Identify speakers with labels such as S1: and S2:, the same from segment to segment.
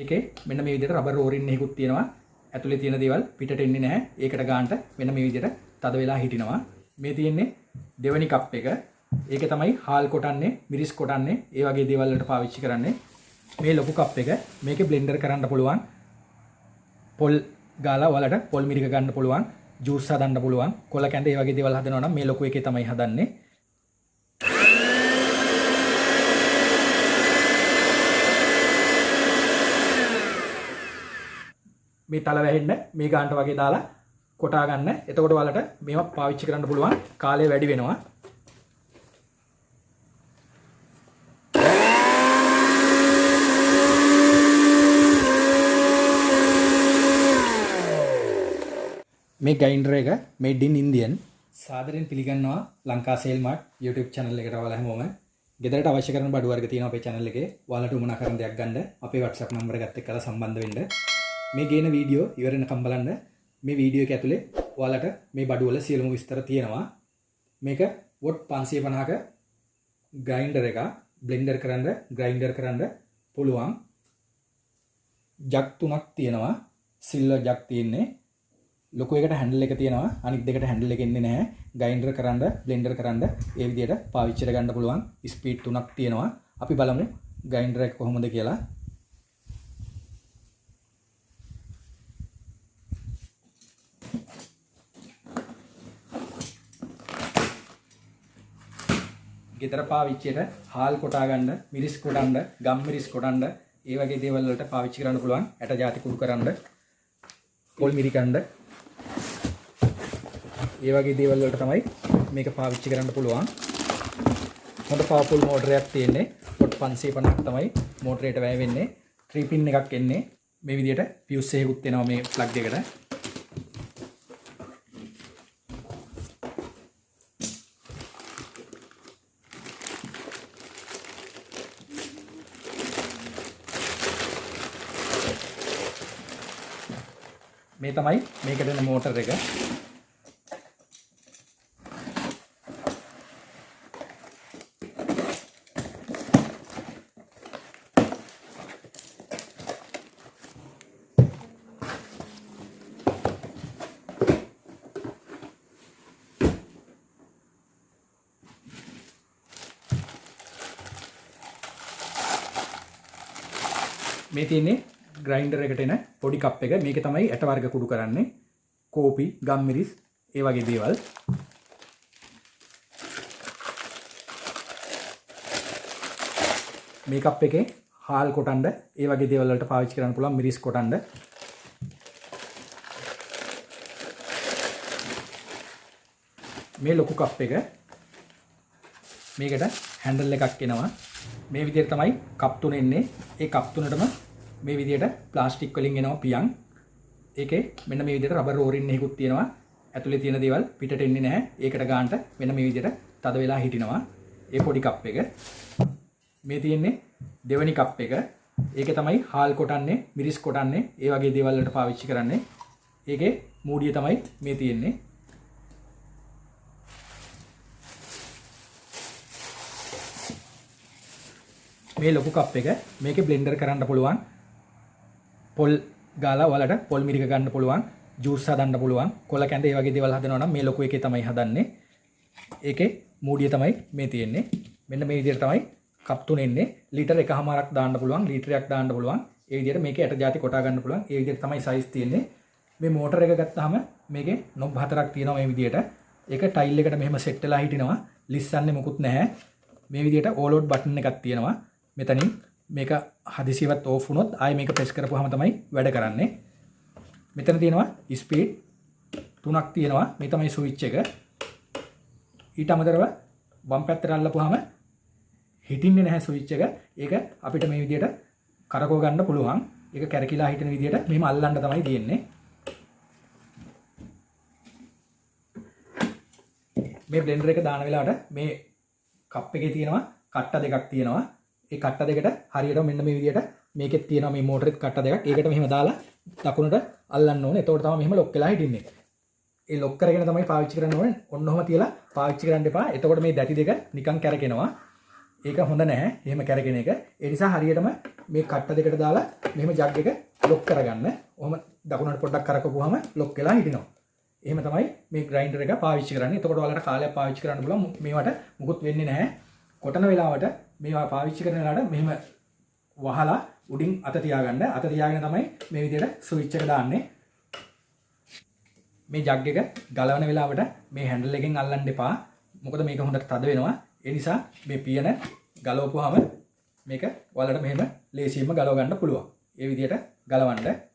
S1: ඒකේ මෙන්න මේ විදිහට රබර් ඕරින් එකකුත් තියෙනවා. ඇතුලේ තියෙන දේවල් පිටට එන්නේ නැහැ. ඒකට ගන්නට මෙන්න මේ විදිහට තද වෙලා හිටිනවා. මේ තියෙන්නේ දෙවෙනි කප් එක. ඒකේ තමයි හාල් කොටන්නේ, මිරිස් කොටන්නේ, ඒ වගේ දේවල් වලට පාවිච්චි කරන්නේ. මේ ලොකු කප් එක මේකේ බ්ලෙන්ඩර් කරන්න පුළුවන්. පොල් ගාලා වලට පොල් මිරික ගන්න පුළුවන්. ජූස් හදන්න පුළුවන්. කොල කැඳ ඒ වගේ දේවල් හදනවා නම් මේ ලොකු එකේ තමයි හදන්නේ. මේ තල වැහෙන්න මේ ගානට වගේ දාලා කොටා ගන්න. එතකොට වලට මේවා පාවිච්චි කරන්න පුළුවන්. කාලය වැඩි වෙනවා. මේ ග්‍රයින්ඩර් එක made in Indian. සාදරයෙන් පිළිගන්නවා Lanka sale mart YouTube channel එකට ඔයාලා හැමෝම. ගෙදරට අවශ්‍ය කරන බඩු වර්ග තියෙනවා අපේ channel එකේ. ඔයාලට උමනා කරන දෙයක් ගන්න අපේ WhatsApp number එකත් එක්කලා සම්බන්ධ වෙන්න. මේ ගේන වීඩියෝ ඉවර වෙනකම් බලන්න. මේ වීඩියෝ එක ඇතුලේ ඔයාලට මේ බඩු වල සියලුම විස්තර තියෙනවා. මේක watt 550ක ග්‍රයින්ඩර් එක බ්ලෙන්ඩර් කරන්න, ග්‍රයින්ඩර් කරන්න පුළුවන්. ජග් තුනක් තියෙනවා. සිල්වර් ජග් තියෙන්නේ. ලොකු එකට හැන්ඩල් එක තියෙනවා. අනිත් දෙකට හැන්ඩල් එක එන්නේ නැහැ. ග්‍රයින්ඩර් කරන්න, බ්ලෙන්ඩර් කරන්න ඒ විදිහට පාවිච්චි කරගන්න පුළුවන්. ස්පීඩ් තුනක් තියෙනවා. අපි බලමු ග්‍රයින්ඩර් එක කොහොමද කියලා. ගෙදර පාවිච්චියට හාල් කොටා ගන්න, මිරිස් කොටන්න, ගම් මිරිස් කොටන්න ඒ වගේ දේවල් වලට පාවිච්චි කරන්න පුළුවන්. ඇට ಜಾති කුඩු කරන්න, පොල් මිරි කන්න ඒ වගේ දේවල් වලට තමයි මේක පාවිච්චි කරන්න පුළුවන්. හොඳ පවර්ෆුල් මෝටරයක් තියෙන්නේ. watt 550ක් තමයි මෝටරේට වැය වෙන්නේ. 3 pin එකක් එන්නේ. මේ විදිහට fuse එකකුත් එනවා මේ plug එකට. මේ තමයි මේකට දෙන මෝටර එක. මේ තියෙන්නේ ග්‍රයින්ඩර් එකට එන පොඩි කප් එක. මේක තමයි ඇට වර්ග කුඩු කරන්නේ. කෝපි, ගම් මිරිස් ඒ වගේ දේවල්. මේ කප් එකේ හාල් කොටන්න ඒ වගේ දේවල් වලට පාවිච්චි කරන්න පුළුවන්. මිරිස් කොටන්න. මේ ලොකු කප් එක මේකට හැන්ඩල් එකක් එනවා. මේ විදිහට තමයි කප් තුන එන්නේ. ඒ කප් තුනටම මේ විදිහට ප්ලාස්ටික් වලින් එනවා පියන්. ඒකේ මෙන්න මේ විදිහට රබර් ඕරින් එකකුත් තියෙනවා. ඇතුලේ තියෙන දේවල් පිටට එන්නේ නැහැ. ඒකට ගන්නට මෙන්න මේ විදිහට තද වෙලා හිටිනවා. ඒ පොඩි කප් එක. මේ තියෙන්නේ දෙවෙනි කප් එක. ඒකේ තමයි හාල් කොටන්නේ, මිරිස් කොටන්නේ, ඒ වගේ දේවල් වලට පාවිච්චි කරන්නේ. ඒකේ මූඩිය තමයි මේ තියෙන්නේ. මේ ලොකු කප් එක මේකේ බ්ලෙන්ඩර් කරන්න පුළුවන්. පොල් ගාලා වලට පොල් මිරික ගන්න පුළුවන්. ජූස් හදන්න පුළුවන්. කොල කැඳ ඒ වගේ දේවල් හදනවා නම් මේ ලොකු එකේ තමයි හදන්නේ. ඒකේ මූඩිය තමයි මේ තියෙන්නේ. මෙන්න මේ විදිහට තමයි කප් තුන එන්නේ. ලීටර් එකමාරක් දාන්න පුළුවන්, ලීටරයක් දාන්න පුළුවන්. ඒ විදිහට මේකේ ඇට ಜಾති කොටා ගන්න පුළුවන්. ඒ විදිහට තමයි සයිස් තියෙන්නේ. මේ මෝටර එක ගත්තාම මේකේ නොබ් හතරක් තියෙනවා මේ විදිහට. ඒක ටයිල් එකට මෙහෙම සෙට් වෙලා හිටිනවා. ලිස්සන්නේ මොකුත් නැහැ. මේ විදිහට ඕල් අවුට් බටන් එකක් තියෙනවා. මෙතනින් මේක හදිසියවත් ඕෆ් වුණොත් ආයෙ මේක ප්‍රෙස් කරපුවාම තමයි වැඩ කරන්නේ. මෙතන තියෙනවා ස්පීඩ් තුනක් තියෙනවා. මේ තමයි ස්විච් එක. ඊට අමතරව වම් පැත්තට අල්ලපුවාම හිටින්නේ නැහැ ස්විච් එක. ඒක අපිට මේ විදිහට කරකව ගන්න පුළුවන්. ඒක කැරකිලා හිටින විදිහට මෙහෙම අල්ලන්න තමයි තියෙන්නේ. මේ බ්ලෙන්ඩර් එක දාන වෙලාවට මේ කප් එකේ තියෙනවා කට්ට දෙකක් තියෙනවා. ඒ කට්ට දෙකට හරියට මෙන්න මේ විදිහට මේකෙත් තියෙනවා මේ මෝටරෙත් කට්ට දෙකක්. ඒකට මෙහෙම දාලා දකුණට අල්ලන්න ඕනේ. එතකොට තමයි මෙහෙම ලොක් වෙලා හිටින්නේ. ඒ ලොක් කරගෙන තමයි පාවිච්චි කරන්න ඕනේ. ඔන්න ඔහම තියලා පාවිච්චි කරන්න එපා. එතකොට මේ දැටි දෙක නිකන් කැරකෙනවා. ඒක හොඳ නැහැ. එහෙම කැරකෙන එක. ඒ නිසා හරියටම මේ කට්ට දෙකට දාලා මෙහෙම ජග් එක ලොක් කරගන්න. ඔහම දකුණට පොඩ්ඩක් කරකවපුවාම ලොක් වෙලා හිටිනවා. එහෙම තමයි මේ ග්‍රයින්ඩර් එක පාවිච්චි කරන්නේ. එතකොට ඔයාලට කාලයක් පාවිච්චි කරන්න පුළුවන්. මේවට මුකුත් වෙන්නේ නැහැ. කොටන වෙලාවට මේවා පාවිච්චි කරන වෙලාවට මෙහෙම වහලා උඩින් අත තියාගන්න. අත තියාගෙන තමයි මේ විදිහට ස්විච් එක දාන්නේ. මේ ජග් එක ගලවන වෙලාවට මේ හැන්ඩල් එකෙන් අල්ලන්න එපා. මොකද මේක හොඳට තද වෙනවා. ඒ නිසා මේ පියන ගලවපුවාම මේක ඔයාලට මෙහෙම ලේසියෙන්ම ගලව ගන්න පුළුවන්. ඒ විදිහට ගලවන්න.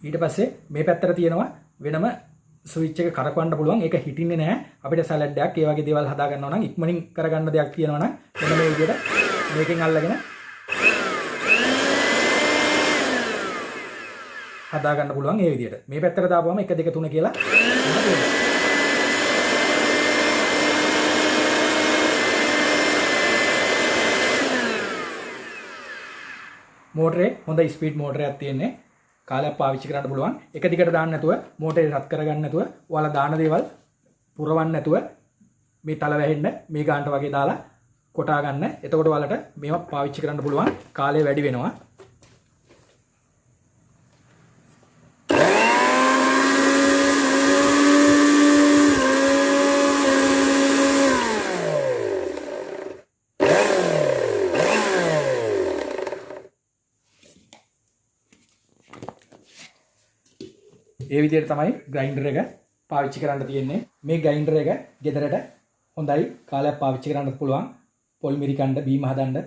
S1: ඊට පස්සේ මේ පැත්තට තියෙනවා වෙනම ස්විච් එක කරකවන්න පුළුවන්. ඒක හිටින්නේ නැහැ. අපිට සලාඩ් එකක් ඒ වගේ දේවල් හදා ගන්නවා නම් ඉක්මනින් කරගන්න දෙයක් තියෙනවා නම් මෙන්න මේ විදිහට මේකෙන් අල්ලගෙන හදා ගන්න පුළුවන් ඒ විදිහට. මේ පැත්තට දාපුවම 1 2 3 කියලා මෝටරේ හොඳ ස්පීඩ් මෝටරයක් තියෙන්නේ. කාලයක් පාවිච්චි කරන්න පුළුවන්. එක දිගට දාන්න නැතුව මෝටරේ රත් කරගන්න නැතුව ඔයාලා දාන දේවල් පුරවන්න නැතුව මේ තල වැහෙන්න මේ ගානට වගේ දාලා කොටා ගන්න. එතකොට ඔයාලට මේවා පාවිච්චි කරන්න පුළුවන්. කාලය වැඩි වෙනවා. ඒ විදිහට තමයි ග්‍රයින්ඩර් එක පාවිච්චි කරන්න තියෙන්නේ. මේ ග්‍රයින්ඩර් එක ගෙදරට හොඳයි කාලයක් පාවිච්චි කරන්නත් පුළුවන්. පොල් මිරි කන්න, බීම හදන්න,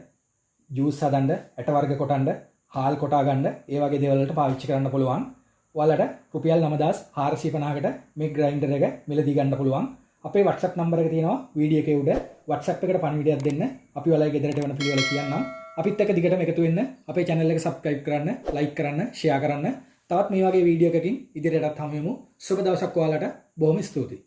S1: ජූස් හදන්න, ඇට වර්ග කොටන්න, හාල් කොටා ගන්න, ඒ වගේ දේවල් වලට පාවිච්චි කරන්න පුළුවන්. ඔයාලට රුපියල් 9450කට මේ ග්‍රයින්ඩර් එක මිලදී ගන්න පුළුවන්. අපේ WhatsApp නම්බර එක තියෙනවා වීඩියෝ එකේ උඩ. WhatsApp එකට පණිවිඩයක් දෙන්න. අපි ඔයාලගේ ගෙදරට එවන පිළිවෙල කියන්නම්. අපිත් එක්ක දිගටම එකතු වෙන්න. අපේ channel එක subscribe කරන්න, like කරන්න, share කරන්න. තවත් මේ වගේ වීඩියෝ එකකින් ඉදිරියටත් හමු වෙමු. සුබ දවසක් ඔයාලට. බොහොම ස්තුතියි.